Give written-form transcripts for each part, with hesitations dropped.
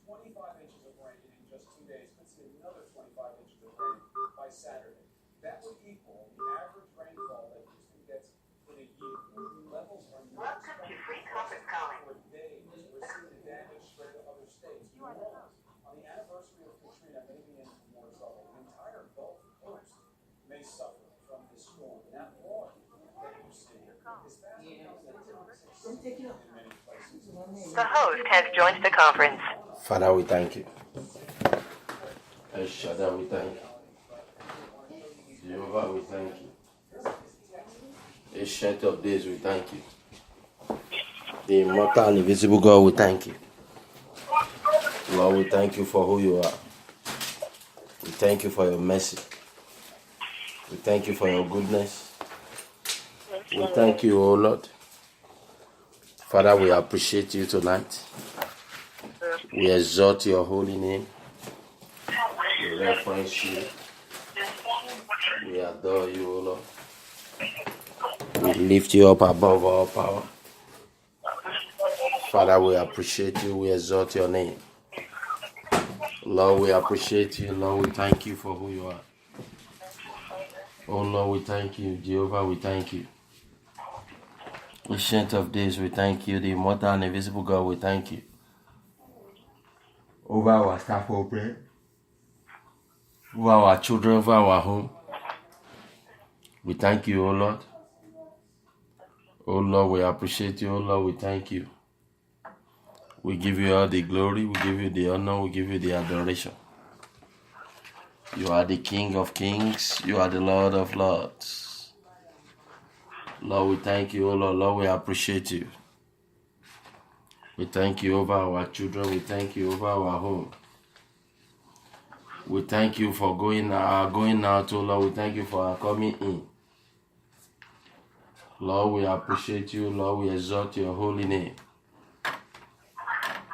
25 inches of rain in just 2 days. Could see another 25 inches of rain by Saturday. That would equal the average rainfall that Houston gets in a year. Levels are not expected for days. We're seeing the damage spread to other states. On the anniversary of Katrina, maybe in more trouble, the entire Gulf Coast may suffer from this storm. That water that you see is fast in many places. The host has joined the conference. Father, we thank you. El Shaddai, we thank you. Jehovah, we thank you. Ancient of days, we thank you. The immortal and invisible God, we thank you. Lord, we thank you for who you are. We thank you for your mercy. We thank you for your goodness. We thank you, O Lord. Father, we appreciate you tonight. We exalt your holy name. We reference you. We adore you, O Lord. We lift you up above all power. Father, we appreciate you. We exalt your name. Lord, we appreciate you. Lord, we thank you for who you are. Oh, Lord, we thank you. Jehovah, we thank you. Ancient of days, we thank you. The immortal and invisible God, we thank you. Over our staff of prayer, over our children, over our home, we thank you, O Lord. Oh Lord, we appreciate you. Oh Lord, we thank you. We give you all the glory, we give you the honor, we give you the adoration. You are the King of kings, you are the Lord of lords. Lord, we thank you, oh Lord. Lord, we appreciate you. We thank you over our children, we thank you over our home. We thank you for going out, oh Lord. We thank you for our coming in. Lord, we appreciate you. Lord, we exalt your holy name.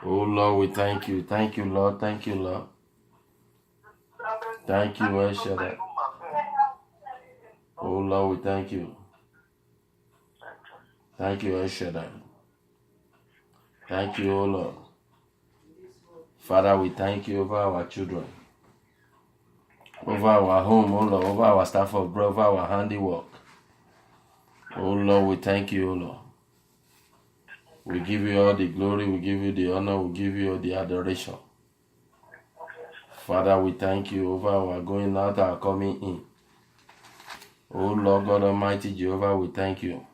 Oh Lord, we thank you. Thank you, Lord. Thank you, Lord. Thank you, El Shaddai. Oh Lord, we thank you. Thank you, El Shaddai. Thank you, oh Lord. Father, we thank you over our children, over our home, oh Lord, over our staff of bread, over our handiwork. Oh Lord, we thank you, oh Lord. We give you all the glory, we give you the honor, we give you all the adoration. Father, we thank you over our going out, our coming in. Oh Lord God Almighty, Jehovah, we thank you.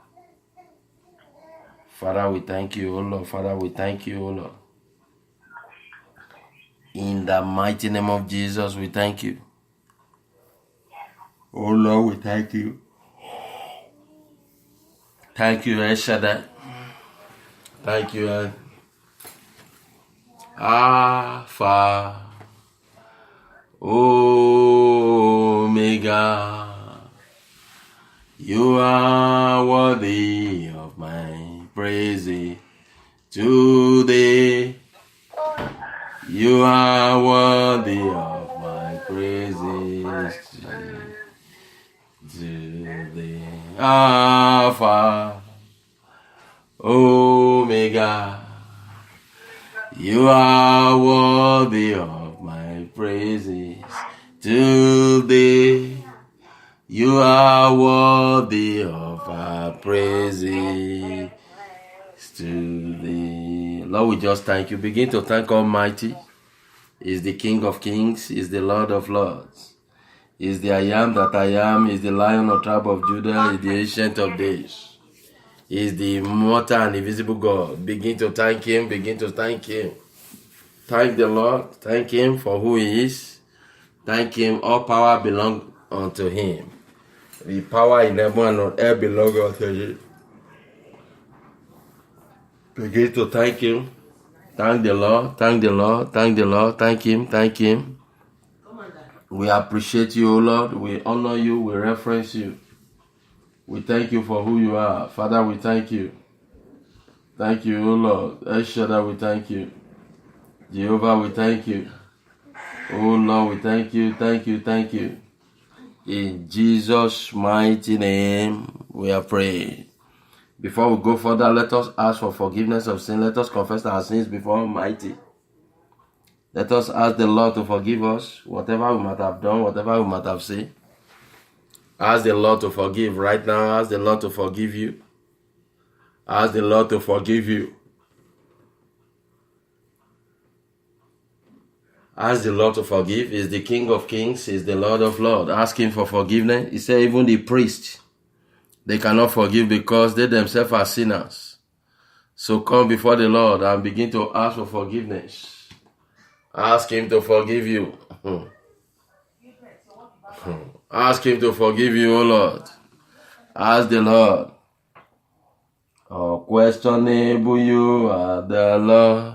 Father, we thank you, oh Lord. Father, we thank you, oh Lord. In the mighty name of Jesus, we thank you. Oh Lord, we thank you. Thank you, El Shaddai. Thank you, Alpha, Omega. You are worthy of my praise today. You are worthy of my praises today. Alpha, Omega. You are worthy of my praises today. You are worthy of our praises today. Lord, we just thank you. Begin to thank Almighty. He's the King of kings. He's the Lord of lords. He's the I am that I am. He's the Lion of tribe of Judah. He's the Ancient of days. He's the immortal and invisible God. Begin to thank him. Begin to thank him. Thank the Lord. Thank him for who he is. Thank him. All power belongs unto him. The power in heaven and on earth belongs unto him. Begin to thank him. Thank the Lord. Thank the Lord. Thank the Lord. Thank him. Thank him. We appreciate you, O Lord. We honor you. We reference you. We thank you for who you are. Father, we thank you. Thank you, O Lord. El Shaddai, we thank you. Jehovah, we thank you. Oh Lord, we thank you. Thank you. Thank you. In Jesus' mighty name, we are praying. Before we go further, let us ask for forgiveness of sin. Let us confess our sins before Almighty. Let us ask the Lord to forgive us, whatever we might have done, whatever we might have said. Ask the Lord to forgive right now. Ask the Lord to forgive you. Ask the Lord to forgive you. Ask the Lord to forgive. He's the King of Kings. He's the Lord of Lords. Ask Him for forgiveness. He said even the priests, they cannot forgive because they themselves are sinners. So come before the Lord and begin to ask for forgiveness. Ask Him to forgive you. Ask Him to forgive you, O Lord. Ask the Lord. Unquestionable you are the Lord.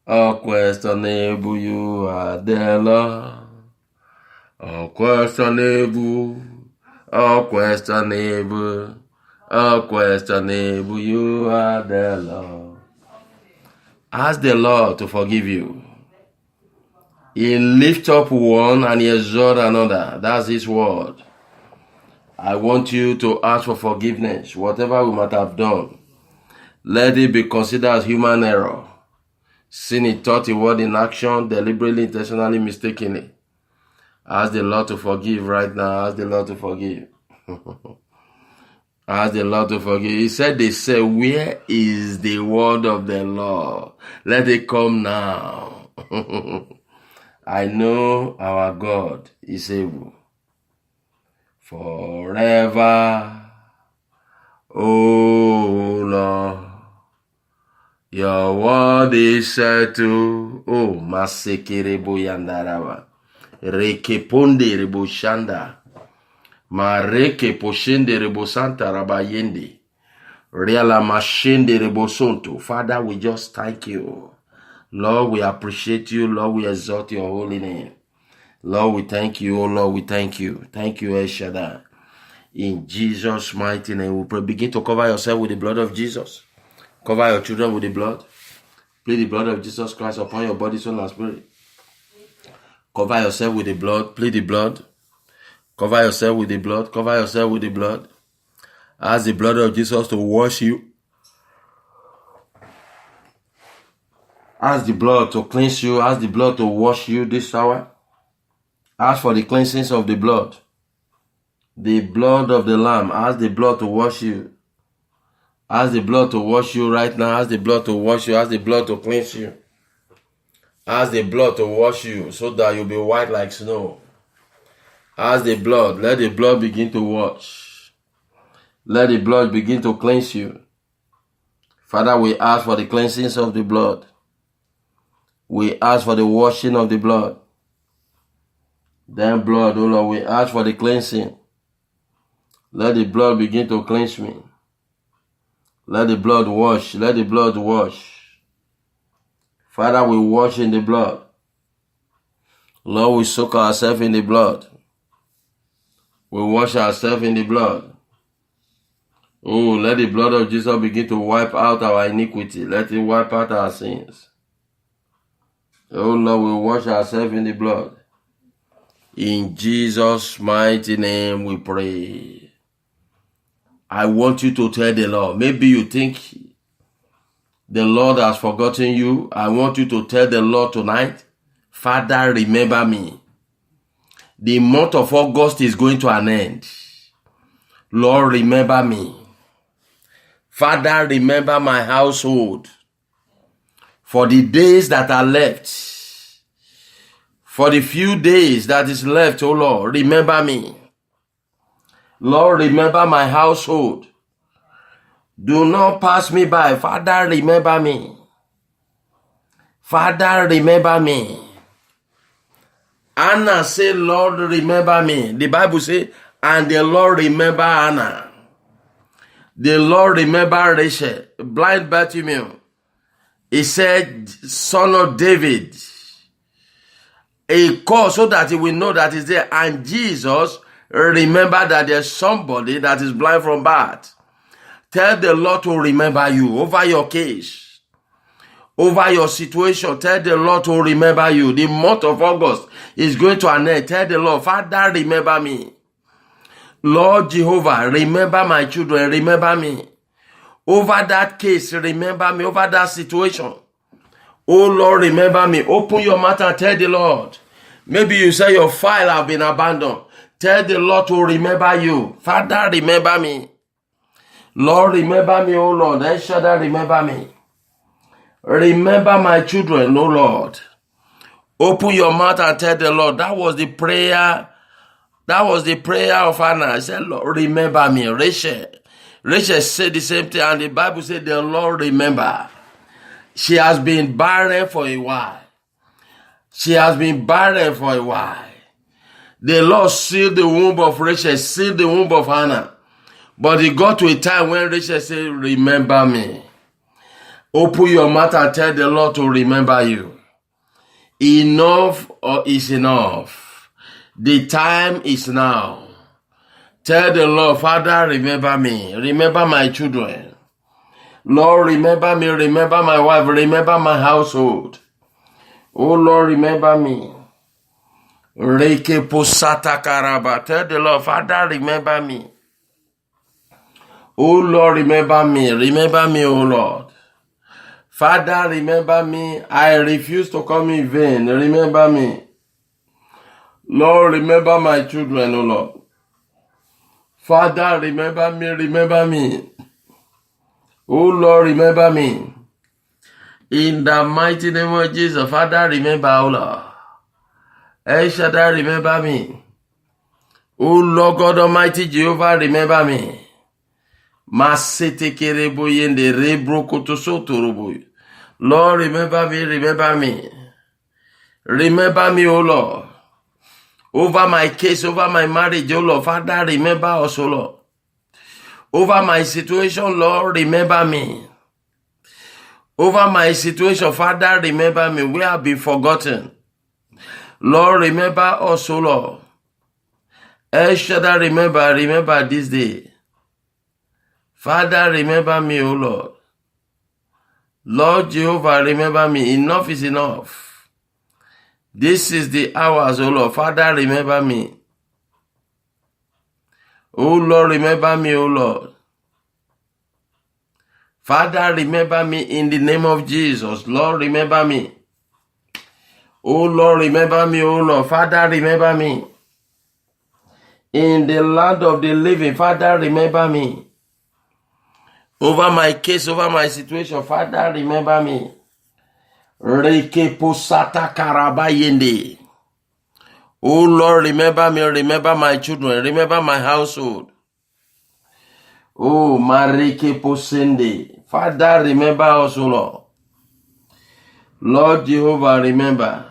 Unquestionable you are the Lord. Unquestionable, unquestionable, unquestionable you are the Lord. Ask the Lord to forgive you. He lifts up one and He exalts another. That's His word. I want you to ask for forgiveness. Whatever we might have done, let it be considered as human error. Sin in thought, in word, in action, deliberately, intentionally, mistakenly. Ask the Lord to forgive right now. Ask the Lord to forgive. Ask the Lord to forgive. He said, they say, where is the word of the Lord? Let it come now. I know our God is able. Forever, oh Lord, your word is settled. Oh, Masekerebo Yandaraba. Rekeponde Rebo Shanda. Mareke Poshende Rebo Santa Rabayende. Reala Mashende Rebo Sonto. Father, we just thank you. Lord, we appreciate you. Lord, we exalt your holy name. Lord, we thank you. Oh, Lord, we thank you. Thank you, El Shaddai. In Jesus' mighty name, we pray. Begin to cover yourself with the blood of Jesus. Cover your children with the blood. Plead the blood of Jesus Christ upon your body, soul, and spirit. Cover yourself with the blood. Plead the blood. Cover yourself with the blood. Cover yourself with the blood. Ask the blood of Jesus to wash you. Ask the blood to cleanse you. Ask the blood to wash you this hour. Ask for the cleansings of the blood. The blood of the Lamb. Ask the blood to wash you. Ask the blood to wash you right now. Ask the blood to wash you. Ask the blood to cleanse you. Ask the blood to wash you so that you'll be white like snow. Ask the blood. Let the blood begin to wash. Let the blood begin to cleanse you. Father, we ask for the cleansings of the blood. We ask for the washing of the blood. Then blood, oh Lord, we ask for the cleansing. Let the blood begin to cleanse me. Let the blood wash. Let the blood wash. Father, we wash in the blood. Lord, we soak ourselves in the blood. We wash ourselves in the blood. Oh, let the blood of Jesus begin to wipe out our iniquity. Let it wipe out our sins. Oh Lord, we wash ourselves in the blood. In Jesus' mighty name we pray. I want you to tell the Lord. Maybe you think the Lord has forgotten you. I want you to tell the Lord tonight, Father, remember me. The month of August is going to an end. Lord, remember me. Father, remember my household. For the days that are left, for the few days that is left, oh Lord, remember me. Lord, remember my household. Do not pass me by. Father, remember me. Father, remember me. Anna said, Lord, remember me. The Bible says, and the Lord remember Anna. The Lord remember Rachel, blind Bartimaeus. He said, son of David. A call so that he will know that he's there. And Jesus remember that there's somebody that is blind from birth. Tell the Lord to remember you over your case, over your situation. Tell the Lord to remember you. The month of August is going to an end. Tell the Lord, Father, remember me. Lord Jehovah, remember my children. Remember me. Over that case, remember me. Over that situation. Oh Lord, remember me. Open your mouth and tell the Lord. Maybe you say your file have been abandoned. Tell the Lord to remember you. Father, remember me. Lord, remember me, oh Lord. El Shaddai, remember me. Remember my children, oh Lord. Open your mouth and tell the Lord. That was the prayer. That was the prayer of Hannah. I said, Lord, remember me. Rachel said the same thing, and the Bible said the Lord remember. She has been barren for a while. She has been barren for a while. The Lord sealed the womb of Rachel, sealed the womb of Hannah. But it got to a time when Rachel said, remember me. Open your mouth and tell the Lord to remember you. Enough is enough. The time is now. Tell the Lord, Father, remember me. Remember my children. Lord, remember me. Remember my wife. Remember my household. Oh, Lord, remember me. Reke posata karaba. Tell the Lord, Father, remember me. Oh, Lord, remember me. Remember me, oh, Lord. Father, remember me. I refuse to come in vain. Remember me. Lord, remember my children, oh, Lord. Father, remember me. Remember me. Oh, Lord, remember me. In the mighty name of Jesus, Father, remember, oh, Lord. El Shaddai, remember me. Oh, Lord God Almighty, Jehovah, remember me. Masete kerebo yende rebro kotoso torobo. Lord, remember me, remember me. Remember me, oh Lord. Over my case, over my marriage, oh Lord. Father, remember us, oh Lord. Over my situation, Lord, remember me. Over my situation, Father, remember me. We have been forgotten. Lord, remember us, oh Lord. El Shaddai, remember this day. Father, remember me, O Lord. Lord Jehovah, remember me. Enough is enough. This is the hours, O Lord. Father, remember me. O Lord, remember me, O Lord. Father, remember me in the name of Jesus. Lord, remember me. O Lord, remember me, O Lord. Father, remember me. In the land of the living, Father, remember me. Over my case, over my situation, Father, remember me. Reke posata karabayende. Oh Lord, remember me, remember my children, remember my household. Oh, mareke posende. Father, remember us, O Lord. Lord Jehovah, remember.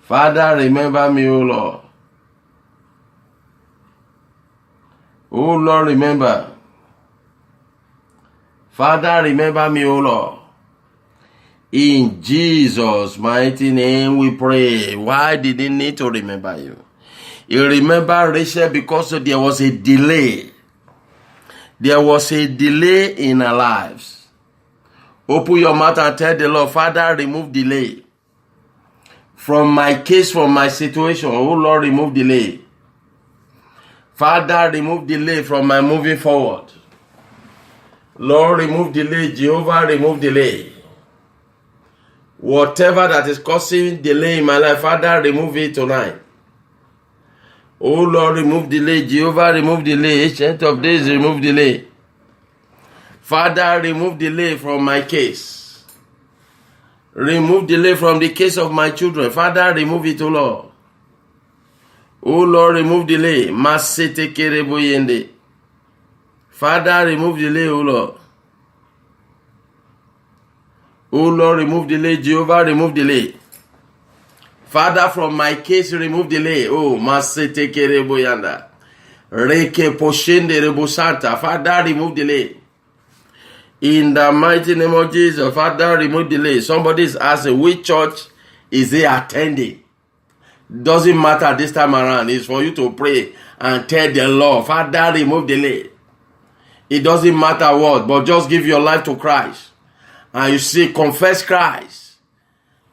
Father, remember me, O Lord. Oh Lord, remember. Father, remember me, O Lord. In Jesus' mighty name we pray. Why did he need to remember you? He remembered Rachel because there was a delay. There was a delay in our lives. Open your mouth and tell the Lord, Father, remove delay. From my case, from my situation, oh Lord, remove delay. Father, remove delay from my moving forward. Lord, remove delay. Jehovah, remove delay. Whatever that is causing delay in my life, Father, remove it tonight. Oh Lord, remove delay. Jehovah, remove delay. Ancient of days, remove delay. Father, remove delay from my case. Remove delay from the case of my children. Father, remove it, O Lord. Oh Lord, remove delay. Masete kereboyende. Father, remove delay, O Lord. Oh Lord, remove delay. Jehovah, remove delay. Father, from my case, remove delay. Oh, masete kereboyanda. Reke poshende rebosanta. Father, remove delay. In the mighty name of Jesus, Father, remove delay. Somebody is asking, which church is he attending? Doesn't matter this time around. It's for you to pray and tell the Lord, Father, remove delay. It doesn't matter what, but just give your life to Christ. And you see, confess Christ.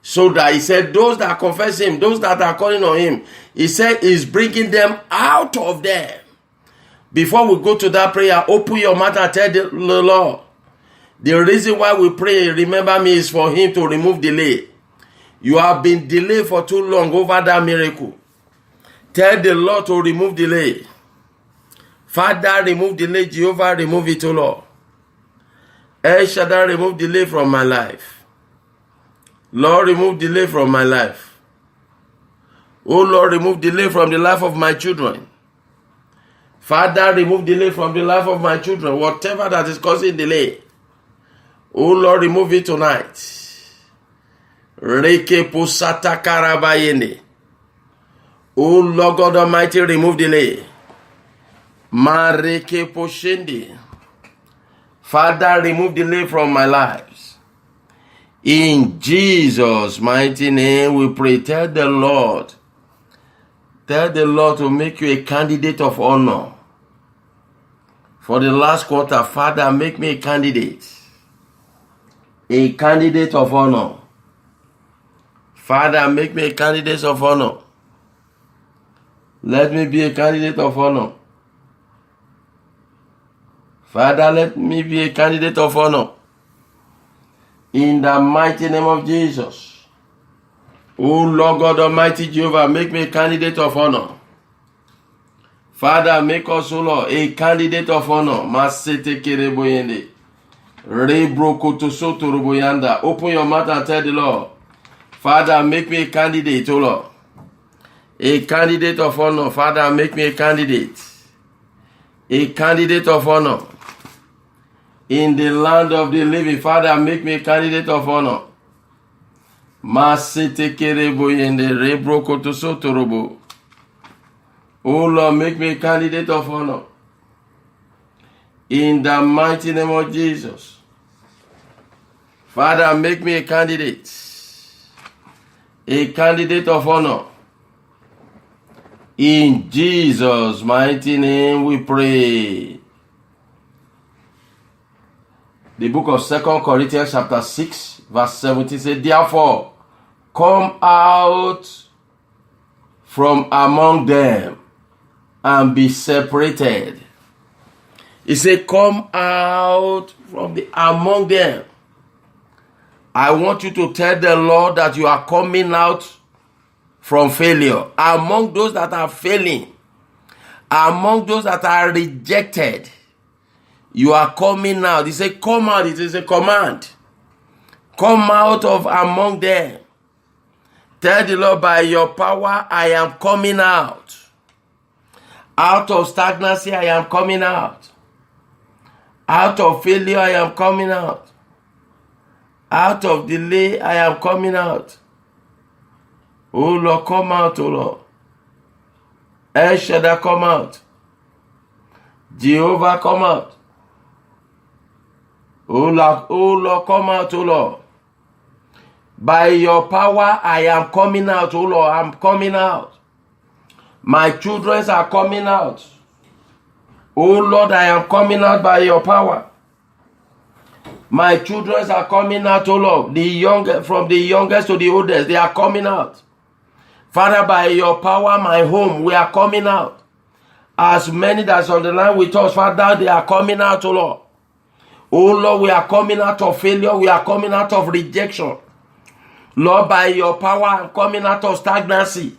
So that he said, those that confess him, those that are calling on him, he said he's bringing them out of them. Before we go to that prayer, open your mouth and tell the Lord, The reason why we pray, remember me, is for him to remove delay. You have been delayed for too long over that miracle. Tell the Lord to remove delay. Father, remove delay. Jehovah, remove it, O Lord. El Shaddai, remove delay from my life. Lord, remove delay from my life. Oh Lord, remove delay from the life of my children. Father, remove delay from the life of my children. Whatever that is causing delay. Oh Lord, remove it tonight. Reke posata karabayende. Oh Lord God Almighty, remove delay. Mareke poshende. Father, remove delay from my lives. In Jesus' mighty name we pray. Tell the Lord to make you a candidate of honor. For the last quarter, Father, make me a candidate. A candidate of honor. Father, make me a candidate of honor. Let me be a candidate of honor. Father, let me be a candidate of honor. In the mighty name of Jesus. Oh Lord God Almighty Jehovah, make me a candidate of honor. Father, make us, O Lord, a candidate of honor. Masete kereboyende. Rebrokotosoto roboyanda. Open your mouth and tell the Lord, Father, make me a candidate, O Lord. A candidate of honor. Father, make me a candidate. A candidate of honor. In the land of the living, Father, make me a candidate of honor. Masete kereboyende. Rebrokotosoto robo. Oh Lord, make me a candidate of honor. In the mighty name of Jesus. Father, make me a candidate. A candidate of honor. In Jesus' mighty name we pray. The book of 2 Corinthians chapter 6 verse 17 says, therefore, come out from among them and be separated. He said, come out from among them. I want you to tell the Lord that you are coming out from failure. Among those that are failing, among those that are rejected, you are coming out. He said, come out. It is a command. Come out of among them. Tell the Lord, by your power, I am coming out. Out of stagnancy, I am coming out. Out of failure, I am coming out. Out of delay, I am coming out. Oh Lord, come out, oh Lord. El Shaddai, come out. Jehovah, come out. Oh Lord, come out, oh Lord. By your power, I am coming out, oh Lord. I'm coming out. My children are coming out. Oh Lord, I am coming out by your power. My children are coming out, oh Lord. From the youngest to the oldest, they are coming out. Father, by your power, my home, we are coming out. As many that's on the line with us, Father, they are coming out, oh Lord. Oh Lord, we are coming out of failure. We are coming out of rejection. Lord, by your power, I'm coming out of stagnancy.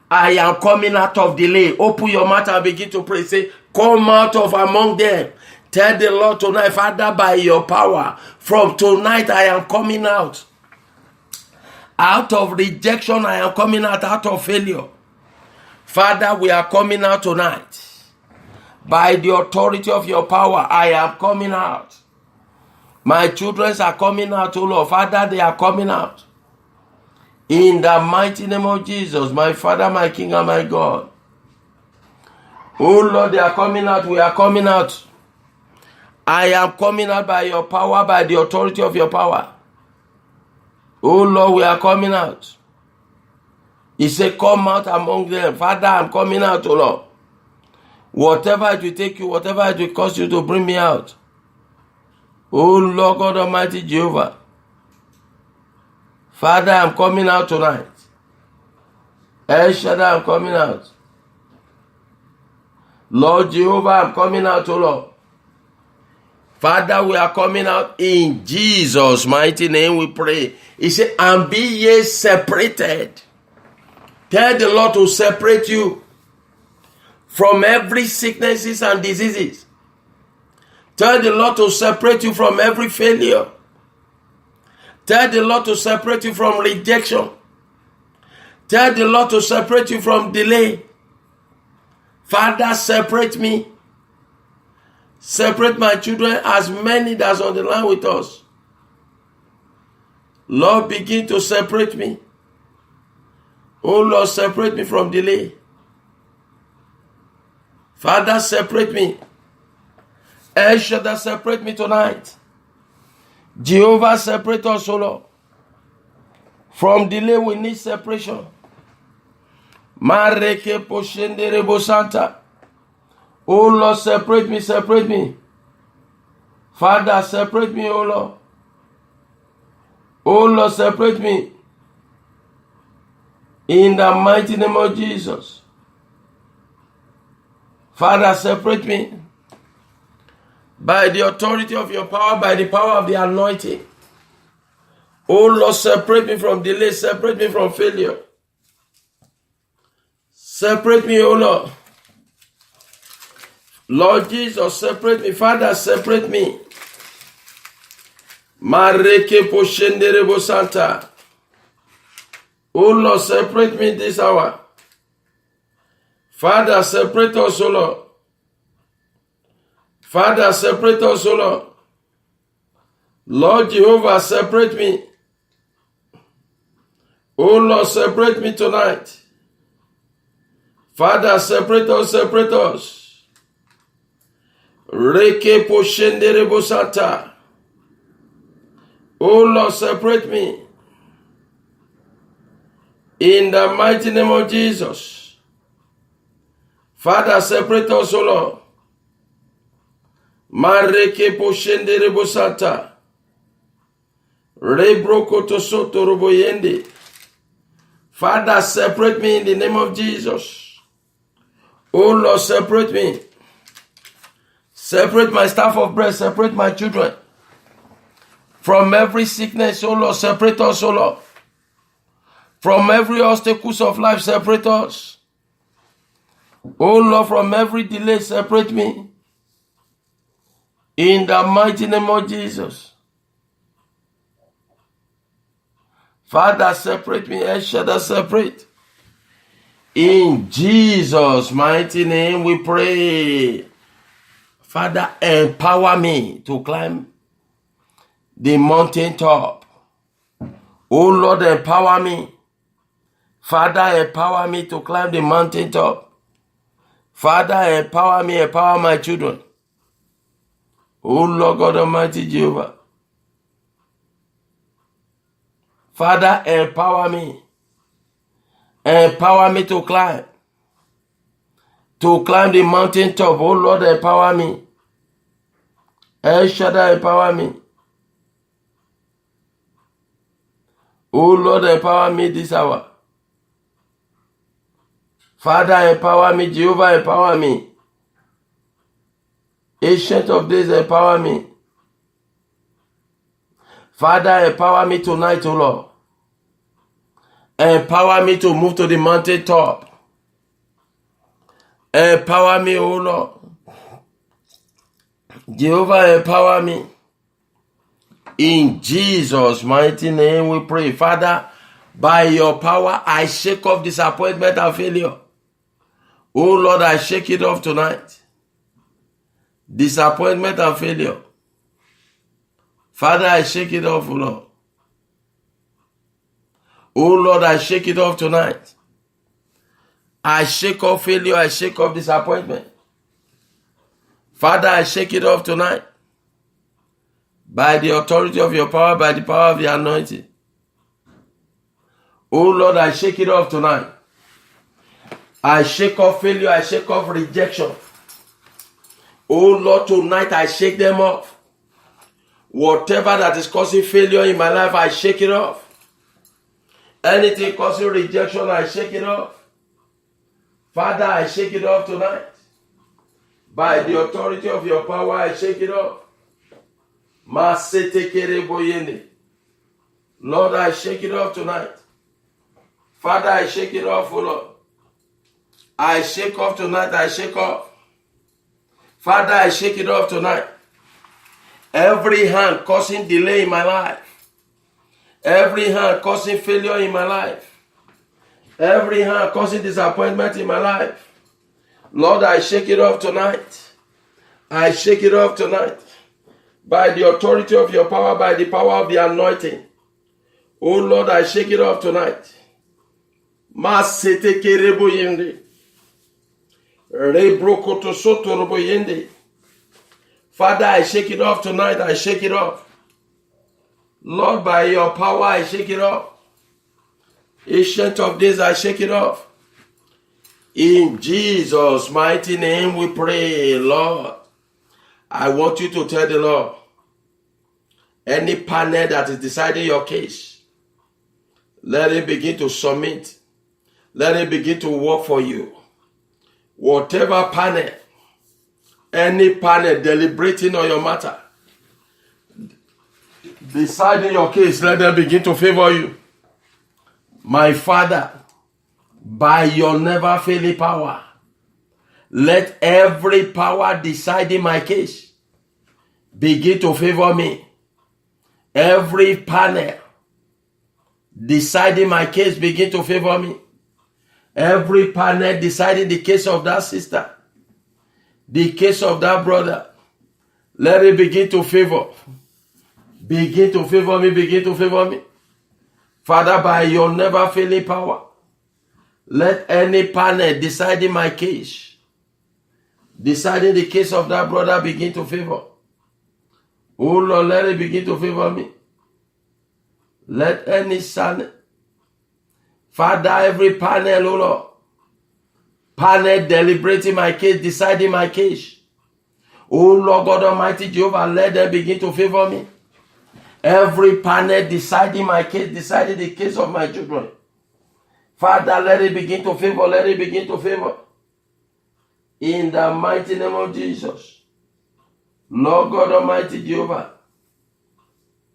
I am coming out of delay. Open your mouth and begin to pray. Say, come out of among them. Tell the Lord tonight, Father, by your power, from tonight I am coming out. Out of rejection, I am coming out of failure. Father, we are coming out tonight. By the authority of your power, I am coming out. My children are coming out, oh Lord. Father, they are coming out. In the mighty name of Jesus, my Father, my King, and my God. Oh Lord, they are coming out. We are coming out. I am coming out by your power, by the authority of your power. Oh Lord, we are coming out. He said, come out among them. Father, I'm coming out, oh Lord. Whatever it will take you, whatever it will cost you to bring me out. Oh Lord God Almighty Jehovah. Father, I'm coming out tonight. El Shaddai, I'm coming out. Lord Jehovah, I'm coming out, oh Lord. Father, we are coming out in Jesus' mighty name we pray. He said, and be ye separated. Tell the Lord to separate you from every sicknesses and diseases. Tell the Lord to separate you from every failure. Tell the Lord to separate you from rejection. Tell the Lord to separate you from delay. Father, separate me. Separate my children, as many that's on the line with us. Lord, begin to separate me. Oh Lord, separate me from delay. Father, separate me. El Shaddai, separate me tonight. Jehovah, separate us, O Lord. From delay, we need separation. Mareke poshendere bosanta. Oh Lord, separate me, separate me. Father, separate me, oh Lord. Oh Lord, separate me. In the mighty name of Jesus. Father, separate me. By the authority of your power, by the power of the anointing. Oh Lord, separate me from delay, separate me from failure. Separate me, oh Lord. Lord Jesus, separate me. Father, separate me. Mareke poshendere bosanta. Oh Lord, separate me this hour. Father, separate us, O Lord. Father, separate us, O Lord. Lord Jehovah, separate me. Oh Lord, separate me tonight. Father, separate us, separate us. Reke poshendere bosanta. Oh Lord, separate me. In the mighty name of Jesus. Father, separate us, O Lord. Mareke poshendere bosanta. Rebroko tosoto roboyende. Father, separate me in the name of Jesus. Oh Lord, separate me. Separate my staff of bread, separate my children. From every sickness, oh Lord, separate us, oh Lord. From every obstacles of life, separate us. Oh Lord, from every delay, separate me. In the mighty name of Jesus. Father, separate me. El Shaddai, separate. In Jesus' mighty name we pray. Father, empower me to climb the mountain top. Oh Lord, empower me. Father, empower me to climb the mountain top. Father, empower me, empower my children. Oh Lord God Almighty Jehovah. Father, empower me. Empower me to climb. To climb the mountain top. Oh Lord, empower me. El Shaddai, empower me. Oh Lord, empower me this hour. Father, empower me. Jehovah, empower me. Ancient of days, empower me. Father, empower me tonight, O Lord. Empower me to move to the mountain top. Empower me, O Lord. Jehovah, empower me. In Jesus' mighty name we pray. Father, by your power, I shake off disappointment and failure. Oh Lord, I shake it off tonight. Disappointment and failure. Father, I shake it off, oh Lord. Oh Lord, I shake it off tonight. I shake off failure, I shake off disappointment. Father, I shake it off tonight. By the authority of your power, by the power of the anointing. Oh Lord, I shake it off tonight. I shake off failure, I shake off rejection. Oh Lord, tonight I shake them off. Whatever that is causing failure in my life, I shake it off. Anything causing rejection, I shake it off. Father, I shake it off tonight. By the authority of your power, I shake it off. Lord, I shake it off tonight. Father, I shake it off, oh Lord. I shake off tonight, I shake off. Father, I shake it off tonight. Every hand causing delay in my life. Every hand causing failure in my life. Every hand causing disappointment in my life. Lord, I shake it off tonight. I shake it off tonight. By the authority of your power, by the power of the anointing. Oh Lord, I shake it off tonight. Masete kerebo yende. Rebrokoto soto robo yende. Father, I shake it off tonight. I shake it off. Lord, by your power, I shake it off. Ancient of days, I shake it off. In Jesus' mighty name we pray, Lord. I want you to tell the Lord, any panel that is deciding your case, let it begin to submit. Let it begin to work for you. Whatever panel, any panel deliberating on your matter, deciding your case, let them begin to favor you. My Father, by your never failing power, let every power deciding my case begin to favor me. Every panel deciding my case begin to favor me. Every panel deciding the case of that sister, the case of that brother, let it begin to favor. Begin to favor me, begin to favor me. Father, by your never failing power, let any panel deciding my case, deciding the case of that brother, begin to favor. Oh Lord, let it begin to favor me. Let any son, Father, every panel, oh Lord, panel deliberating my case, deciding my case. Oh Lord God Almighty Jehovah, let them begin to favor me. Every panel deciding my case, deciding the case of my children. Father, let it begin to favor, let it begin to favor. In the mighty name of Jesus. Lord God Almighty Jehovah.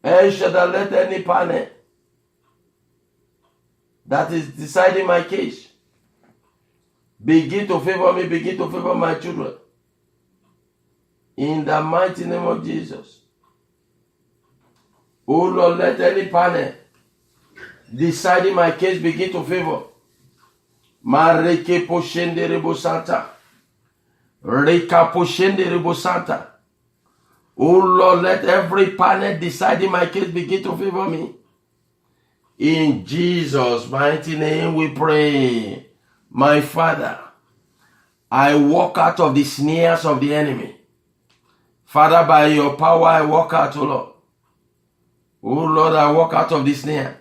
El Shaddai, let any panel that is deciding my case begin to favor me, begin to favor my children. In the mighty name of Jesus. Oh Lord, let any panel deciding my case begin to favor. Mareke poshende rebo santa. Reka poshende rebo santa. Oh Lord, let every panel deciding my case begin to favor me. In Jesus' mighty name we pray. My Father, I walk out of the snares of the enemy. Father, by your power I walk out, oh Lord. Oh Lord, I walk out of this snare.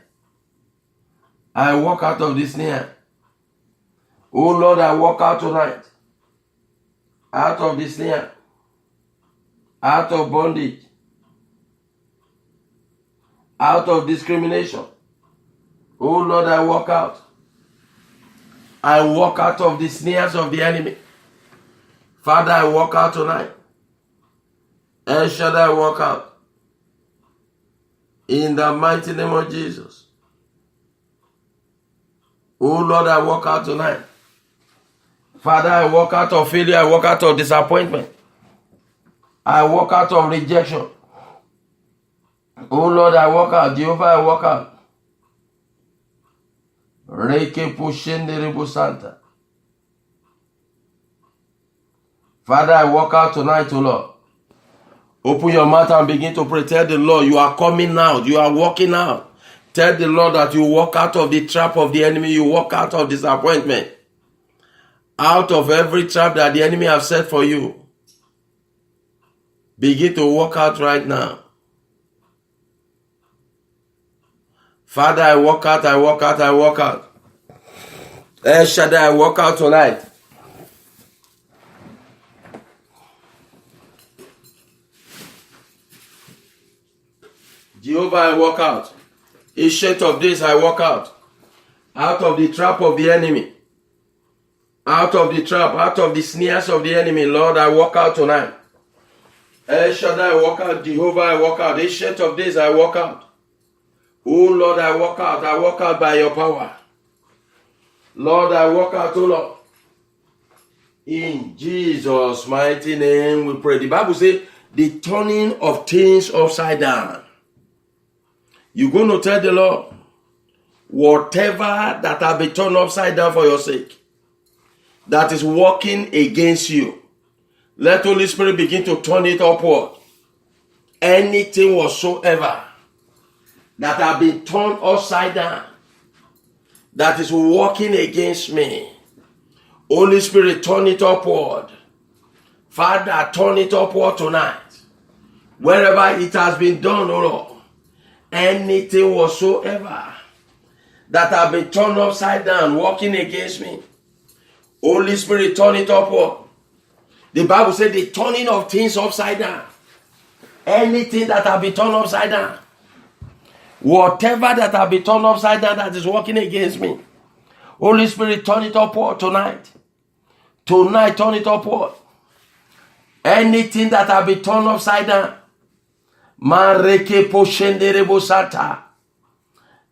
I walk out of this snare. Oh Lord, I walk out tonight. Out of this snare. Out of bondage. Out of discrimination. Oh Lord, I walk out. I walk out of the snares of the enemy. Father, I walk out tonight. El Shaddai, walk out. In the mighty name of Jesus. Oh Lord, I walk out tonight. Father, I walk out of failure. I walk out of disappointment. I walk out of rejection. Oh Lord, I walk out. Jehovah, I walk out. Reke pushende rebo santa. Father, I walk out tonight, oh Lord. Open your mouth and begin to pray. Tell the Lord, you are coming out. You are walking out. Tell the Lord that you walk out of the trap of the enemy. You walk out of disappointment. Out of every trap that the enemy has set for you. Begin to walk out right now. Father, I walk out, I walk out, I walk out. El Shaddai, I walk out tonight. Jehovah, I walk out. Ancient of days, I walk out. Out of the trap of the enemy. Out of the trap, out of the snares of the enemy. Lord, I walk out tonight. El Shaddai, I walk out. Jehovah, I walk out. Ancient of days, I walk out. Oh Lord, I walk out. I walk out by your power. Lord, I walk out, oh Lord. In Jesus' mighty name we pray. The Bible says the turning of things upside down. You're going to tell the Lord, whatever that have been turned upside down for your sake, that is working against you, let Holy Spirit begin to turn it upward. Anything whatsoever that have been turned upside down, that is working against me, Holy Spirit, turn it upward. Father, turn it upward tonight. Wherever it has been done, oh Lord, anything whatsoever that have been turned upside down, working against me, Holy Spirit, turn it upward. The Bible said the turning of things upside down. Anything that have been turned upside down, whatever that have been turned upside down that is working against me, Holy Spirit, turn it upward tonight. Tonight, turn it upward. Anything that have been turned upside down,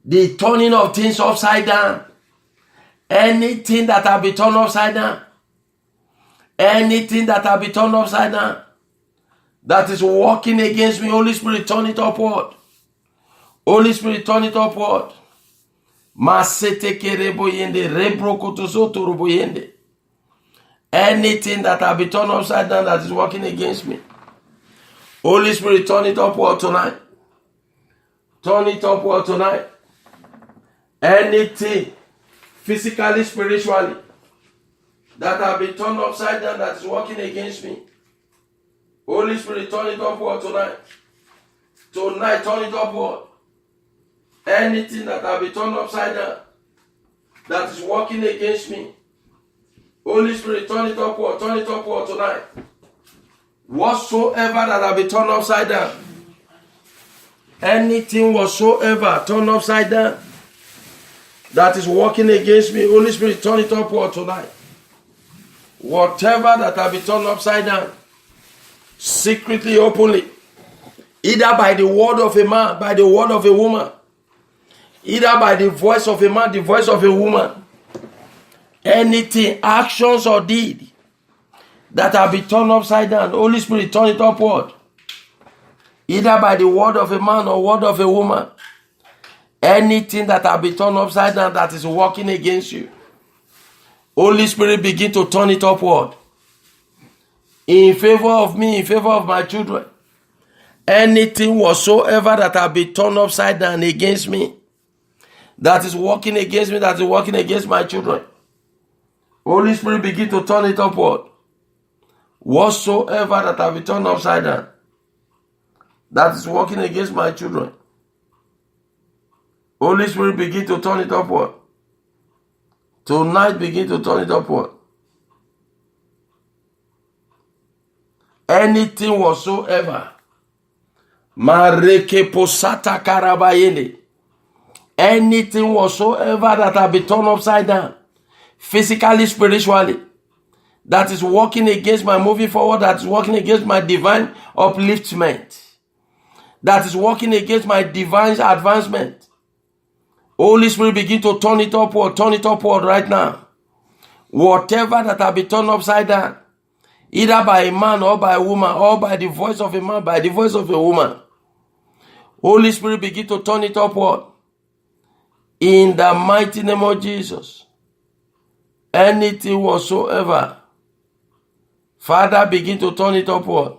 the turning of things upside down. Anything that have been turned upside down, anything that have been turned upside down, that is working against me, Holy Spirit, turn it upward. Holy Spirit, turn it upward. Anything that have been turned upside down that is working against me, Holy Spirit, turn it upward tonight. Turn it upward tonight. Anything, physically, spiritually, that have been turned upside down that is working against me, Holy Spirit, turn it upward tonight. Tonight, turn it upward. Anything that have been turned upside down that is working against me, Holy Spirit, turn it upward tonight. Whatsoever that have been turned upside down, anything whatsoever turned upside down that is working against me, Holy Spirit, turn it upward tonight. Whatever that have been turned upside down, secretly, openly, either by the word of a man, by the word of a woman, either by the voice of a man, the voice of a woman, anything, actions or deed that have been turned upside down, Holy Spirit, turn it upward. Either by the word of a man or word of a woman, anything that have been turned upside down that is working against you, Holy Spirit, begin to turn it upward. In favor of me, in favor of my children. Anything whatsoever that have been turned upside down against me, that is working against me, that is working against my children, Holy Spirit, begin to turn it upward. Whatsoever that have been turned upside down, that is working against my children, Holy Spirit, begin to turn it upward. Tonight, begin to turn it upward. Anything whatsoever, anything whatsoever that have been turned upside down, physically, spiritually, that is working against my moving forward, that is working against my divine upliftment, that is working against my divine advancement, Holy Spirit, begin to turn it upward right now. Whatever that have been turned upside down, either by a man or by a woman, or by the voice of a man, by the voice of a woman, Holy Spirit, begin to turn it upward. In the mighty name of Jesus. Anything whatsoever, Father, begin to turn it upward.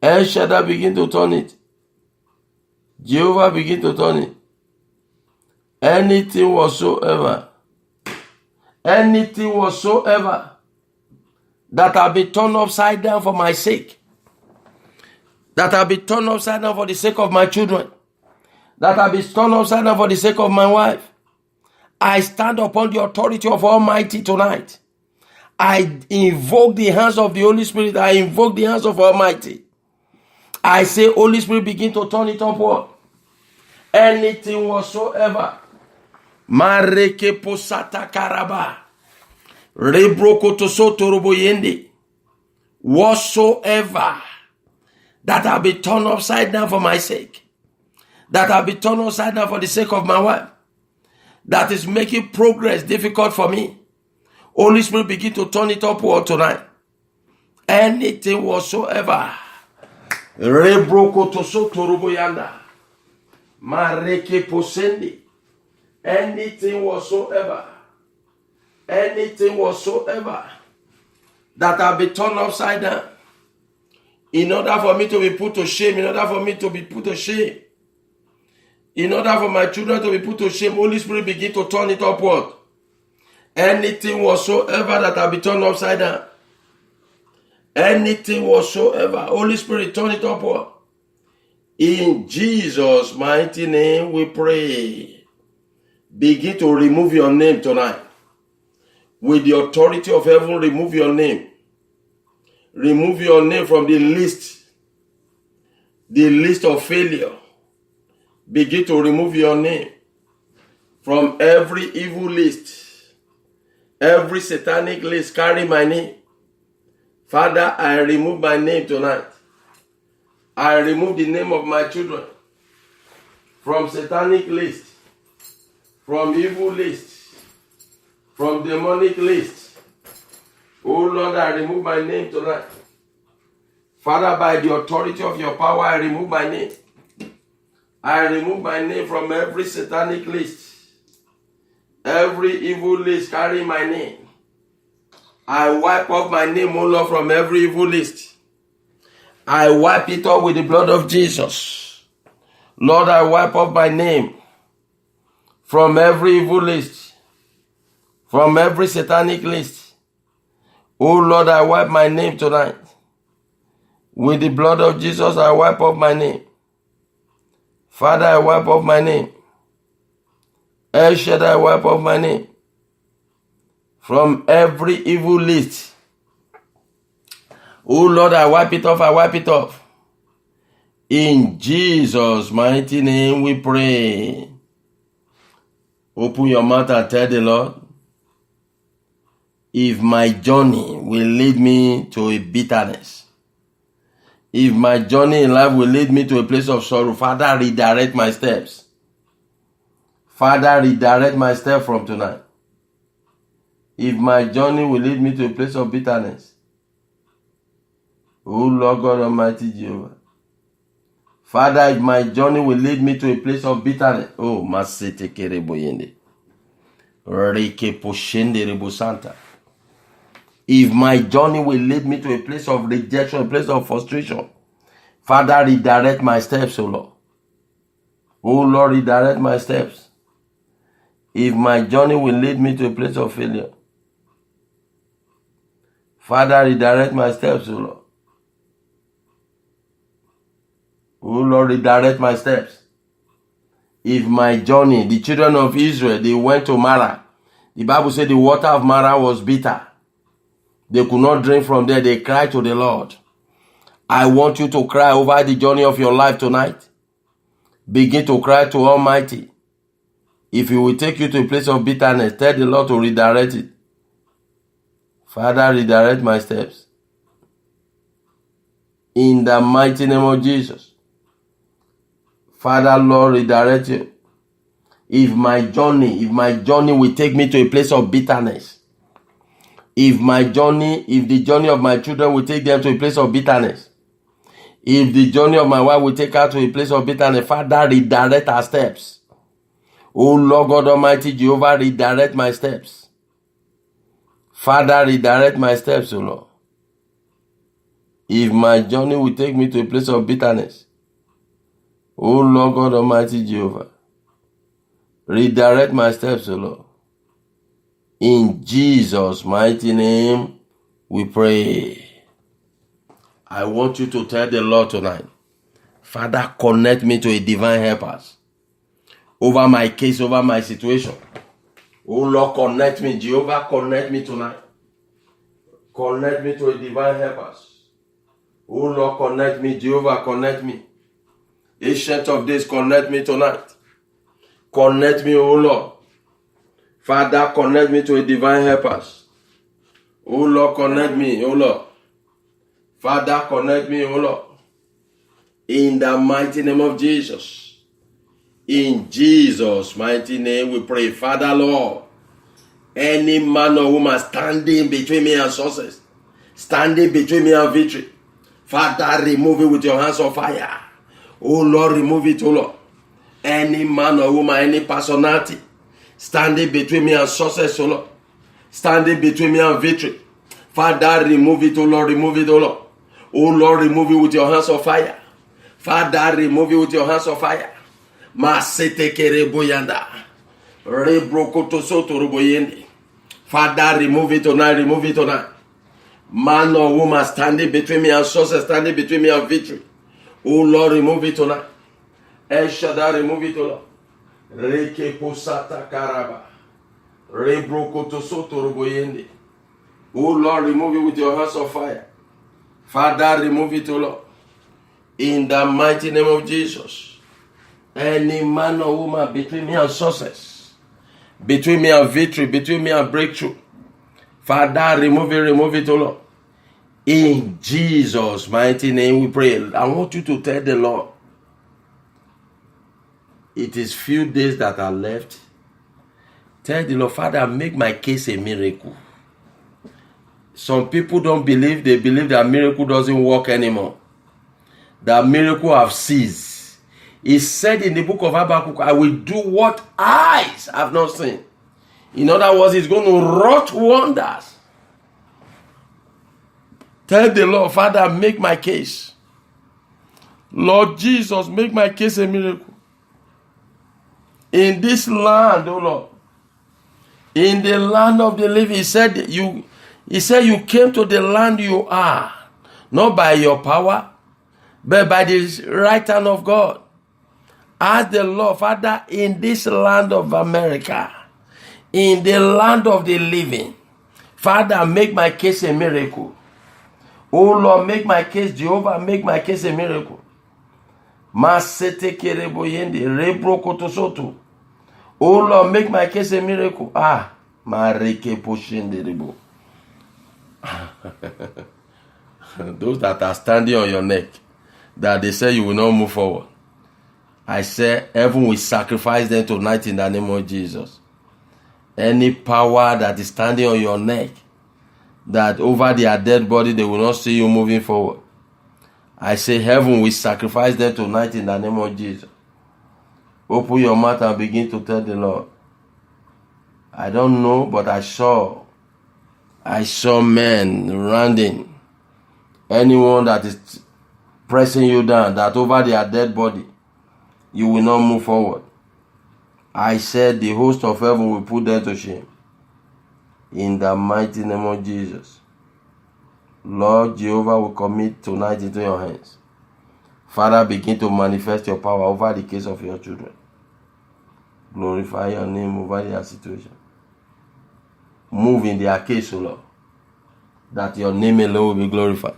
El Shaddai, begin to turn it. Jehovah, begin to turn it. Anything whatsoever that have been turned upside down for my sake, that have been turned upside down for the sake of my children, that have been turned upside down for the sake of my wife, I stand upon the authority of Almighty tonight. I invoke the hands of the Holy Spirit. I invoke the hands of Almighty. I say, Holy Spirit, begin to turn it upward. Anything whatsoever, Mareke posata karaba, rebroko tosoto roboyende, whatsoever that have been turned upside down for my sake, that have been turned upside down for the sake of my wife, that is making progress difficult for me. Holy Spirit, begin to turn it upward tonight. Anything whatsoever. Rebroko toso toruboyanda. Mareke posendi. Anything whatsoever. Anything whatsoever that have been turned upside down, in order for me to be put to shame, in order for me to be put to shame, in order for my children to be put to shame, Holy Spirit, begin to turn it upward. Anything whatsoever that have been turned upside down, anything whatsoever, Holy Spirit, turn it upward. In Jesus' mighty name we pray. Begin to remove your name tonight. With the authority of heaven, remove your name. Remove your name from the list of failure. Begin to remove your name from every evil list, every satanic list. Carry my name. Father, I remove my name tonight. I remove the name of my children from satanic list, from evil list, from demonic list. Oh Lord, I remove my name tonight. Father, by the authority of your power, I remove my name. I remove my name from every satanic list, every evil list carrying my name. I wipe off my name, oh Lord, from every evil list. I wipe it off with the blood of Jesus. Lord, I wipe off my name from every evil list, from every satanic list. Oh Lord, I wipe my name tonight. With the blood of Jesus, I wipe off my name. Father, I wipe off my name. El Shaddai, I wipe off my name from every evil list. Oh Lord, I wipe it off, I wipe it off. In Jesus' mighty name we pray. Open your mouth and tell the Lord, if my journey will lead me to a bitterness, if my journey in life will lead me to a place of sorrow, Father, redirect my steps. Father, redirect my steps from tonight. If my journey will lead me to a place of bitterness, oh Lord God Almighty Jehovah, Father, if my journey will lead me to a place of bitterness, oh, Masete Kereboyende, Reke Poshende Rebosanta. If my journey will lead me to a place of rejection, a place of frustration, Father, redirect my steps, O Lord. O Lord, redirect my steps. If my journey will lead me to a place of failure, Father, redirect my steps, O Lord. O Lord, redirect my steps. If my journey, the children of Israel, they went to Marah. The Bible said the water of Marah was bitter. They could not drink from there. They cried to the Lord. I want you to cry over the journey of your life tonight. Begin to cry to Almighty. If He will take you to a place of bitterness, tell the Lord to redirect it. Father, redirect my steps. In the mighty name of Jesus. Father, Lord, redirect you. If my journey will take me to a place of bitterness, if the journey of my children will take them to a place of bitterness, if the journey of my wife will take her to a place of bitterness, Father, redirect our steps. Oh Lord God Almighty Jehovah, redirect my steps. Father, redirect my steps, O Lord. If my journey will take me to a place of bitterness, oh Lord God Almighty Jehovah, redirect my steps, O Lord. In Jesus' mighty name, we pray. I want you to tell the Lord tonight, Father, connect me to a divine helper over my case, over my situation. Oh Lord, connect me. Jehovah, connect me tonight. Connect me to a divine helper. Oh Lord, connect me. Jehovah, connect me. Ancient of days, connect me tonight. Connect me, oh Lord. Father, connect me to a divine helper. Oh Lord, connect me, oh Lord. Father, connect me, oh Lord. In the mighty name of Jesus. In Jesus' mighty name we pray. Father Lord, any man or woman standing between me and success, standing between me and victory, Father, remove it with your hands of fire. Oh Lord, remove it, oh Lord. Any man or woman, any personality standing between me and success, oh Lord, standing between me and victory, Father, remove it, oh Lord, remove it, oh Lord. Oh Lord, remove it with your hands of fire. Father, remove it with your hands of fire. Masete kereboyanda. Rebrokoto soto roboyende. Father, remove it tonight, remove it tonight. Man or woman standing between me and success, standing between me and victory. Oh Lord, remove it tonight. El Shaddai, remove it, oh Lord. Reke posata karaba. Rebrokoto soto roboyende. Oh Lord, remove it with your hands of fire. Father, remove it, oh Lord. In the mighty name of Jesus. Any man or woman between me and success, between me and victory, between me and breakthrough, Father, remove it, oh Lord. In Jesus' mighty name we pray. I want you to tell the Lord, it is few days that are left. Tell the Lord, Father, make my case a miracle. Some people don't believe, they believe that miracle doesn't work anymore. That miracle have ceased. He said in the book of Habakkuk, I will do what eyes have not seen. In other words, he's going to wrought wonders. Tell the Lord, Father, make my case. Lord Jesus, make my case a miracle. In this land, oh Lord, in the land of the living, He said you came to the land you are, not by your power, but by the right hand of God. Ask the Lord, Father, in this land of America, in the land of the living, Father, make my case a miracle. Oh Lord, make my case, Jehovah, make my case a miracle. Masete kereboyende, rebrokotosoto. Oh Lord, make my case a miracle. Mareke poshende rebo. Those that are standing on your neck, that they say you will not move forward, I say heaven will sacrifice them tonight in the name of Jesus. Any power that is standing on your neck, that over their dead body they will not see you moving forward, I say heaven will sacrifice them tonight in the name of Jesus. Open your mouth and begin to tell the Lord, I don't know, but I saw men rounding anyone that is pressing you down, that over their dead body you will not move forward. I said the host of heaven will put them to shame. In the mighty name of Jesus. Lord Jehovah, will commit tonight into your hands. Father, begin to manifest your power over the case of your children. Glorify your name over their situation. Move in their case, O Lord, that your name alone will be glorified.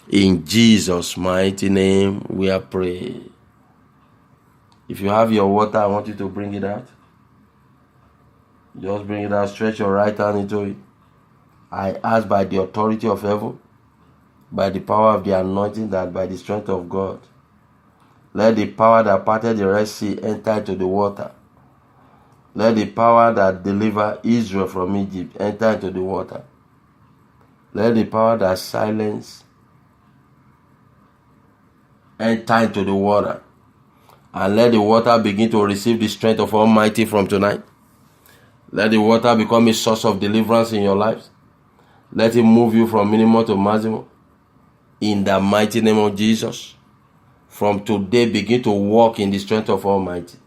In Jesus' mighty name we are praying. If you have your water, I want you to bring it out. Just bring it out. Stretch your right hand into it. I ask by the authority of heaven, by the power of the anointing, that by the strength of God, let the power that parted the Red Sea enter into the water. Let the power that delivered Israel from Egypt enter into the water. Let the power that silenced enter into the water. And let the water begin to receive the strength of Almighty from tonight. Let the water become a source of deliverance in your lives. Let it move you from minimum to maximum. In the mighty name of Jesus. From today, begin to walk in the strength of Almighty.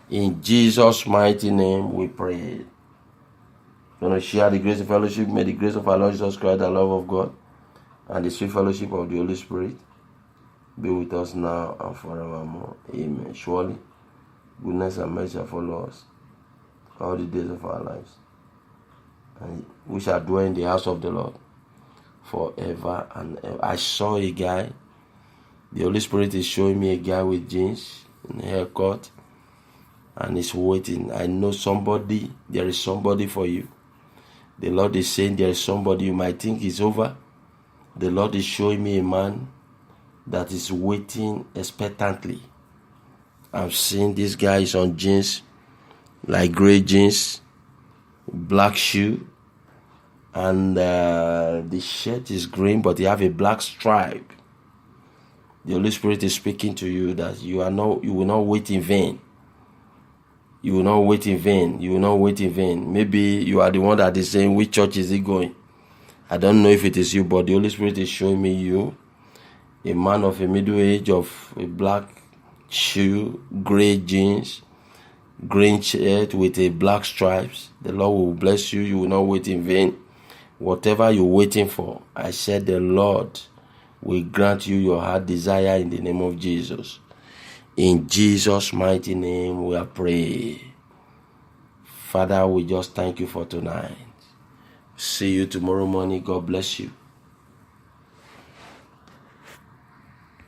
In Jesus' mighty name we pray. We're going to share the grace of fellowship. May the grace of our Lord Jesus Christ, the love of God, and the sweet fellowship of the Holy Spirit be with us now and forevermore. Amen. Surely, goodness and mercy shall follow us all the days of our lives, and we shall dwell in the house of the Lord forever and ever. I saw a guy. The Holy Spirit is showing me a guy with jeans and a haircut, and he's waiting. I know somebody. There is somebody for you. The Lord is saying there is somebody. You might think it's over. The Lord is showing me a man that is waiting expectantly. I'm seeing this guy is on jeans, like gray jeans, black shoe, and the shirt is green, but you have a black stripe. The Holy Spirit is speaking to you that you will not wait in vain. You will not wait in vain. You will not wait in vain. Maybe you are the one that is saying, which church is he going? I don't know if it is you, but the Holy Spirit is showing me you, a man of a middle age, of a black shoe, gray jeans, green shirt with a black stripes. The Lord will bless you. You will not wait in vain. Whatever you're waiting for, I said the Lord will grant you your heart desire in the name of Jesus. In Jesus' mighty name we are praying. Father, we just thank you for tonight. See you tomorrow morning. God bless you.